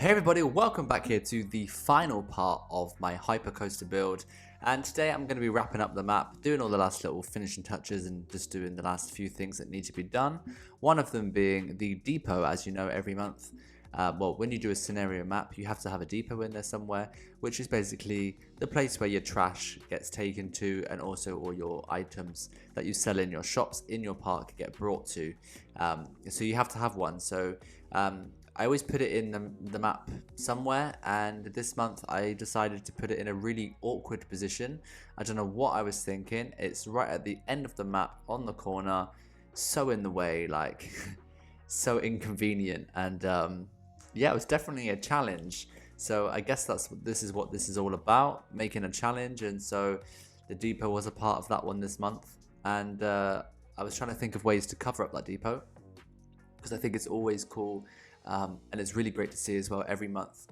Hey everybody, welcome back here to the final part of my hypercoaster build, and today I'm going to be wrapping up the map, doing all the last little finishing touches and just doing the last few things that need to be done. One of them being the depot. As you know, every month, when you do a scenario map, you have to have a depot in there somewhere, which is basically the place where your trash gets taken to, and also all your items that you sell in your shops in your park get brought to. So you have to have one. I always put it in the map somewhere, and this month I decided to put it in a really awkward position. I don't know what I was thinking. It's right at the end of the map on the corner, so in the way, like so inconvenient, and yeah, it was definitely a challenge. So I guess this is what this is all about, making a challenge. And so the depot was a part of that one this month, and I was trying to think of ways to cover up that depot, because I think it's always cool. And it's really great to see as well every month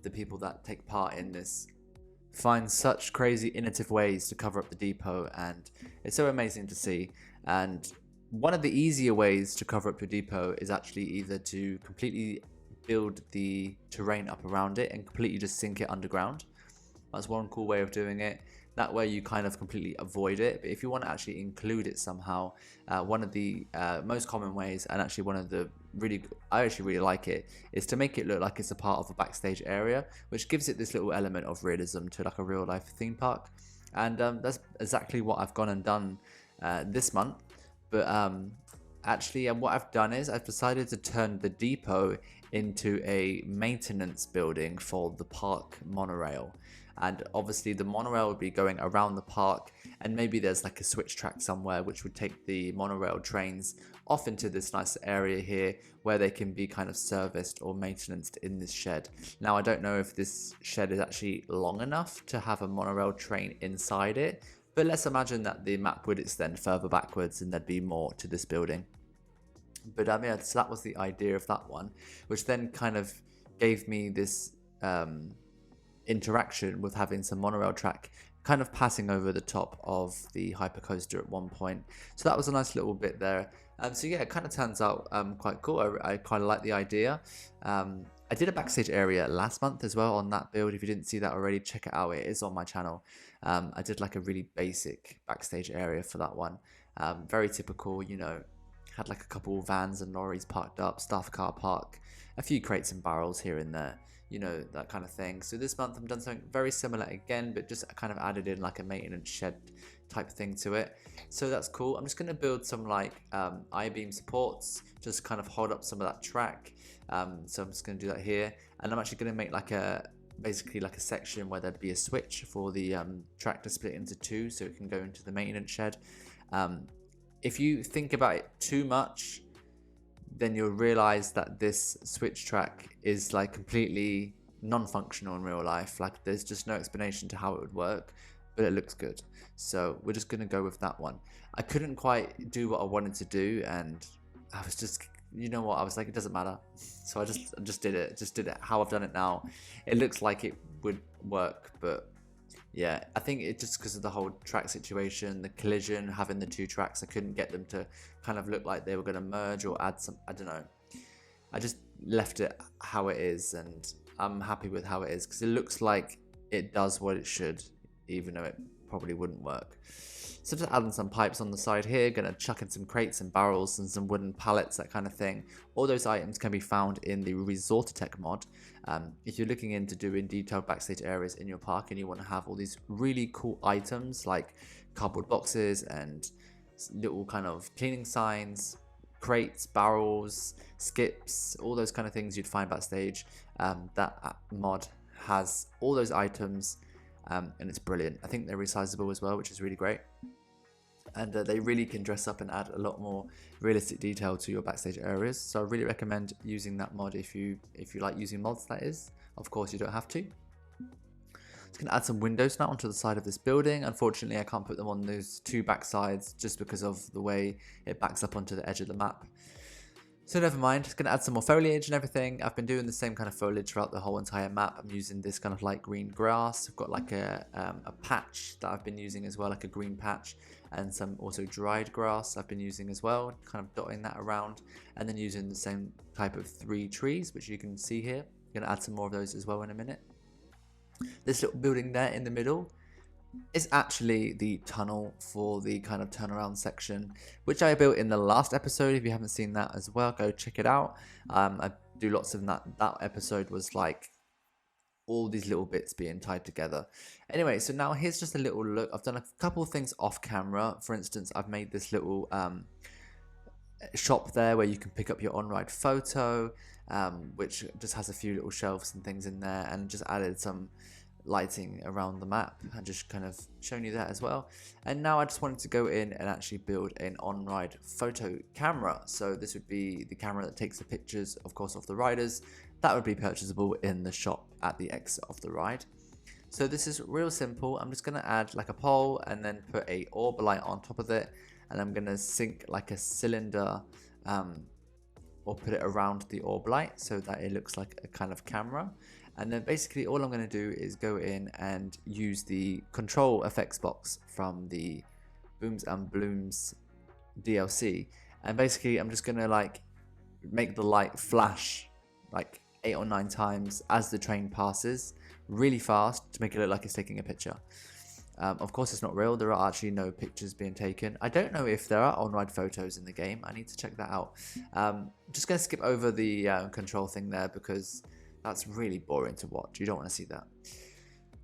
the people that take part in this find such crazy innovative ways to cover up the depot, and it's so amazing to see. And one of the easier ways to cover up your depot is actually either to completely build the terrain up around it and completely just sink it underground. That's one cool way of doing it. That way you kind of completely avoid it. But if you want to actually include it somehow, one of the most common ways, and actually one of the I actually really like it, is to make it look like it's a part of a backstage area, which gives it this little element of realism to like a real life theme park. And that's exactly what I've gone and done this month. But actually what I've done is I've decided to turn the depot into a maintenance building for the park monorail. And obviously the monorail would be going around the park, and maybe there's like a switch track somewhere which would take the monorail trains off into this nice area here where they can be kind of serviced or maintained in this shed. Now I don't know if this shed is actually long enough to have a monorail train inside it, but let's imagine that the map would extend further backwards and there'd be more to this building. But yeah, so that was the idea of that one, which then kind of gave me this interaction with having some monorail track kind of passing over the top of the hypercoaster at one point. So that was a nice little bit there. So yeah, it kind of turns out quite cool. I kind of like the idea. I did a backstage area last month as well on that build. If you didn't see that already, check it out. It is on my channel. I did like a really basic backstage area for that one. Very typical, you know, had like a couple vans and lorries parked up, staff car park, a few crates and barrels here and there, you know, that kind of thing. So this month I've done something very similar again, but just kind of added in like a maintenance shed type thing to it. So that's cool. I'm just going to build some like I-beam supports, just kind of hold up some of that track. So I'm just going to do that here, and I'm actually going to make like basically like a section where there'd be a switch for the track to split into two, so it can go into the maintenance shed. If you think about it too much, then you'll realize that this switch track is like completely non-functional in real life. Like there's just no explanation to how it would work, but it looks good. So we're just going to go with that one. I couldn't quite do what I wanted to do, and I was just, you know what, I was like, it doesn't matter. So I just did it how I've done it now. It looks like it would work, but yeah, I think it just because of the whole track situation, the collision, having the two tracks, I couldn't get them to kind of look like they were going to merge or add some, I don't know. I just left it how it is, and I'm happy with how it is because it looks like it does what it should, even though it probably wouldn't work. So just adding some pipes on the side here, gonna chuck in some crates and barrels and some wooden pallets, that kind of thing. All those items can be found in the Resortitech mod. If you're looking into doing detailed backstage areas in your park and you want to have all these really cool items like cardboard boxes and little kind of cleaning signs, crates, barrels, skips, all those kind of things you'd find backstage, that mod has all those items, and it's brilliant. I think they're resizable as well, which is really great. And they really can dress up and add a lot more realistic detail to your backstage areas. So I really recommend using that mod if you like using mods, that is. Of course, you don't have to. Just going to add some windows now onto the side of this building. Unfortunately, I can't put them on those two back sides just because of the way it backs up onto the edge of the map. So never mind, just going to add some more foliage and everything. I've been doing the same kind of foliage throughout the whole entire map. I'm using this kind of light green grass. I've got like a patch that I've been using as well, like a green patch, and some also dried grass I've been using as well, kind of dotting that around, and then using the same type of 3 trees, which you can see here. I'm gonna add some more of those as well in a minute. This little building there in the middle is actually the tunnel for the kind of turnaround section, which I built in the last episode. If you haven't seen that as well, go check it out. I do lots of that. That episode was like all these little bits being tied together. Anyway, so now here's just a little look. I've done a couple of things off camera. For instance, I've made this little shop there where you can pick up your on-ride photo, which just has a few little shelves and things in there, and just added some lighting around the map and just kind of showing you that as well. And now I just wanted to go in and actually build an on-ride photo camera. So this would be the camera that takes the pictures, of course, of the riders. That would be purchasable in the shop at the exit of the ride. So this is real simple. I'm just going to add like a pole and then put a orb light on top of it, and I'm going to sink like a cylinder or put it around the orb light so that it looks like a kind of camera. And then basically all I'm going to do is go in and use the control effects box from the Booms and Blooms DLC, and basically I'm just going to like make the light flash like 8 or 9 times as the train passes really fast to make it look like it's taking a picture. Of course it's not real, there are actually no pictures being taken. I don't know if there are on-ride photos in the game, I need to check that out. Just going to skip over the control thing there because that's really boring to watch, you don't want to see that.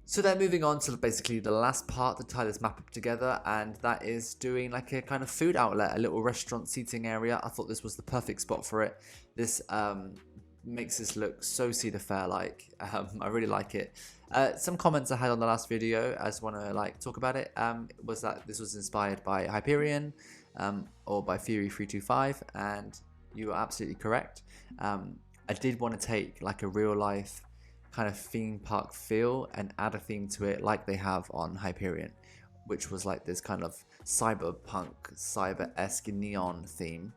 So then moving on to basically the last part to tie this map up together, and that is doing like a kind of food outlet, a little restaurant seating area. I thought this was the perfect spot for it. This makes this look so Cedar Fair like. I really like it. Some comments I had on the last video, I just want to like talk about it, was that this was inspired by Hyperion or by Fury 325, and you are absolutely correct. I did want to take like a real life kind of theme park feel and add a theme to it like they have on Hyperion, which was like this kind of cyberpunk, cyber-esque neon theme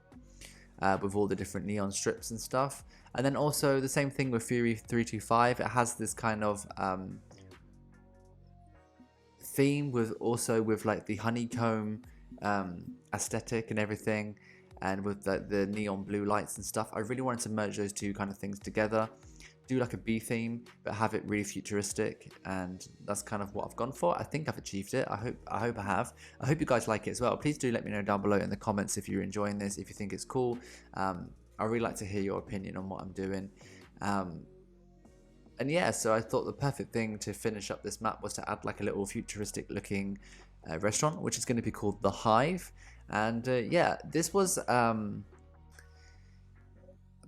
with all the different neon strips and stuff. And then also the same thing with Fury 325, it has this kind of theme with also with like the honeycomb aesthetic and everything, and with the neon blue lights and stuff. I really wanted to merge those two kind of things together, do like a bee theme but have it really futuristic, and that's kind of what I've gone for. I think I've achieved it. I hope I have. I hope you guys like it as well. Please do let me know down below in the comments if you're enjoying this, if you think it's cool. I really like to hear your opinion on what I'm doing. And yeah, so I thought the perfect thing to finish up this map was to add like a little futuristic looking restaurant, which is going to be called The Hive. And yeah, this was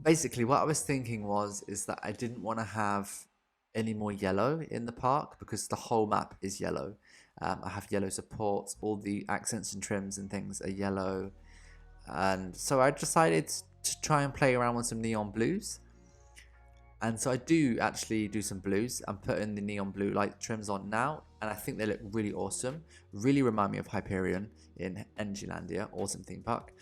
basically what I was thinking is that I didn't want to have any more yellow in the park because the whole map is yellow. I have yellow supports, all the accents and trims and things are yellow, and so I decided to try and play around with some neon blues. And so I do actually do some blues. I'm putting the neon blue light trims on now, and I think they look really awesome. Really remind me of Hyperion in Energylandia, awesome theme park.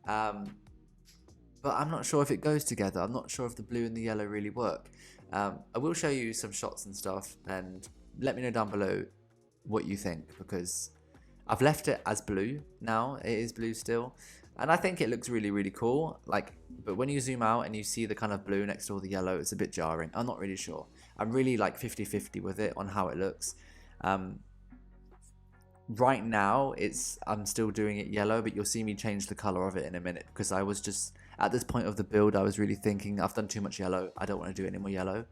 But I'm not sure if it goes together. I'm not sure if the blue and the yellow really work. I will show you some shots and stuff, and let me know down below what you think, because I've left it as blue now. It is blue still, and I think it looks really, really cool. Like, but when you zoom out and you see the kind of blue next to all the yellow, it's a bit jarring. I'm not really sure. I'm really like 50-50 with it on how it looks. Right now, I'm still doing it yellow, but you'll see me change the color of it in a minute, because I was just at this point of the build, I was really thinking I've done too much yellow. I don't want to do any more yellow.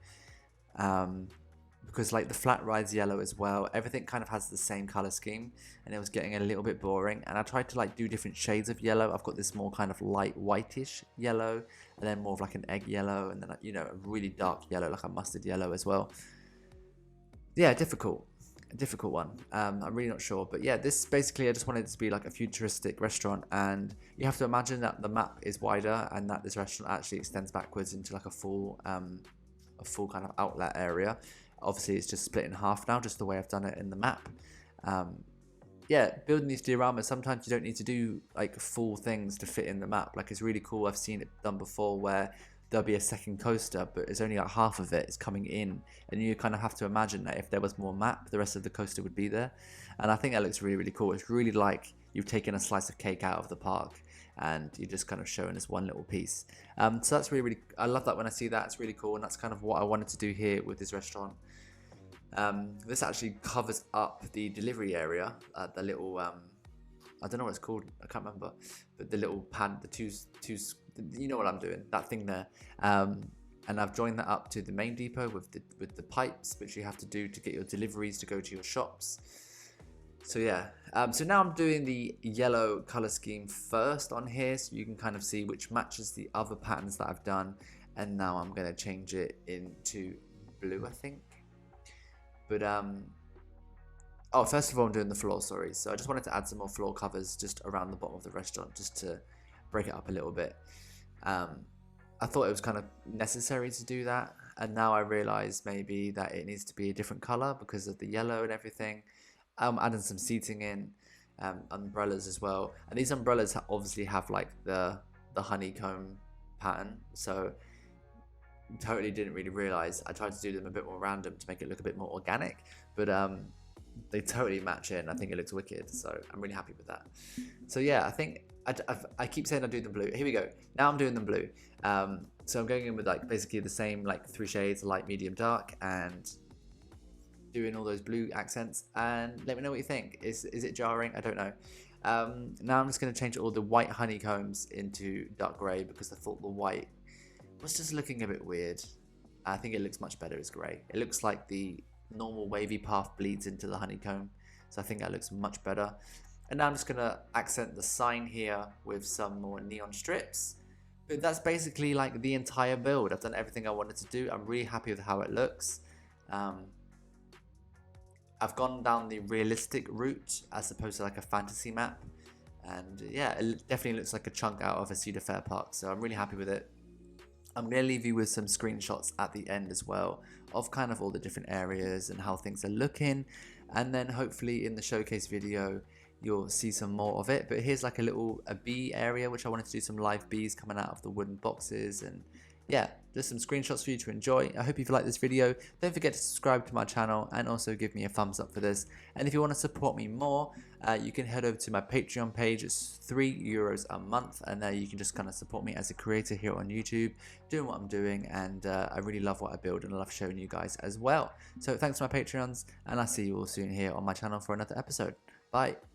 Because like the flat ride's yellow as well, everything kind of has the same color scheme, and it was getting a little bit boring. And I tried to like do different shades of yellow. I've got this more kind of light whitish yellow, and then more of like an egg yellow, and then, you know, a really dark yellow, like a mustard yellow as well. Yeah, difficult. A difficult one. I'm really not sure, but yeah, this basically, I just wanted it to be like a futuristic restaurant, and you have to imagine that the map is wider and that this restaurant actually extends backwards into like a full kind of outlet area. Obviously it's just split in half now, just the way I've done it in the map. Yeah, building these dioramas, sometimes you don't need to do like full things to fit in the map. Like, it's really cool. I've seen it done before where there'll be a second coaster, but it's only like half of it is coming in, and you kind of have to imagine that if there was more map, the rest of the coaster would be there. And I think that looks really, really cool. It's really like you've taken a slice of cake out of the park and you're just kind of showing this one little piece. So that's really, I love that when I see that. It's really cool, and that's kind of what I wanted to do here with this restaurant. This actually covers up the delivery area, the little, I don't know what it's called, I can't remember, but the little pad, the two, you know what I'm doing, that thing there. And I've joined that up to the main depot with the pipes, which you have to do to get your deliveries to go to your shops. So yeah, so now I'm doing the yellow color scheme first on here, so you can kind of see which matches the other patterns that I've done. And now I'm going to change it into blue, I think. But oh, first of all, I'm doing the floor, sorry. So I just wanted to add some more floor covers just around the bottom of the restaurant, just to break it up a little bit. I thought it was kind of necessary to do that, and now I realize maybe that it needs to be a different color because of the yellow and everything. I'm adding some seating in, umbrellas as well, and these umbrellas obviously have like the honeycomb pattern, so totally didn't really realize. I tried to do them a bit more random to make it look a bit more organic, but they totally match in. I think it looks wicked, so I'm really happy with that. So yeah, I think I keep saying I do them blue. Here we go. Now I'm doing them blue. So I'm going in with like basically the same like 3 shades, light, medium, dark, and doing all those blue accents. And let me know what you think. Is it jarring? I don't know. Now I'm just going to change all the white honeycombs into dark grey because I thought the white was just looking a bit weird. I think it looks much better as grey. It looks like the normal wavy path bleeds into the honeycomb, so I think that looks much better. And now I'm just gonna accent the sign here with some more neon strips. But that's basically like the entire build. I've done everything I wanted to do. I'm really happy with how it looks. I've gone down the realistic route as opposed to like a fantasy map, and yeah, it definitely looks like a chunk out of a Cedar Fair park, so I'm really happy with it. I'm going to leave you with some screenshots at the end as well of kind of all the different areas and how things are looking, and then hopefully in the showcase video you'll see some more of it. But here's like a bee area, which I wanted to do some live bees coming out of the wooden boxes, and yeah, just some screenshots for you to enjoy. I hope you've liked this video. Don't forget to subscribe to my channel and also give me a thumbs up for this. And if you want to support me more, you can head over to my Patreon page. It's €3 a month, and there you can just kind of support me as a creator here on YouTube, doing what I'm doing. And I really love what I build, and I love showing you guys as well. So thanks to my Patreons, and I'll see you all soon here on my channel for another episode. Bye.